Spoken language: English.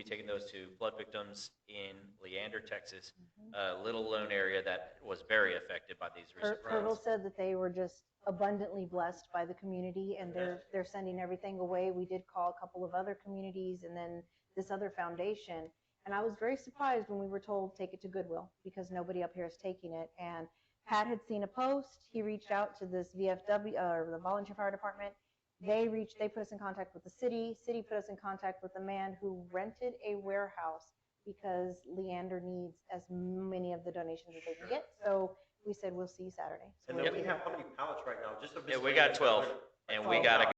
taking those to flood victims in Leander, Texas, a little lone area that was very affected by these recent Hurdle floods. said that they were just abundantly blessed by the community, and they're sending everything away. We did call a couple of other communities and then this other foundation, and I was very surprised when we were told take it to Goodwill because nobody up here is taking it. And Pat had seen a post. He reached out to this VFW or the volunteer fire department. They put us in contact with the city. City put us in contact with the man who rented a warehouse because Leander needs as many of the donations as they can get. So we said we'll see you Saturday. So and then we have how many pallets right now? Just Yeah, we got 12, and we got to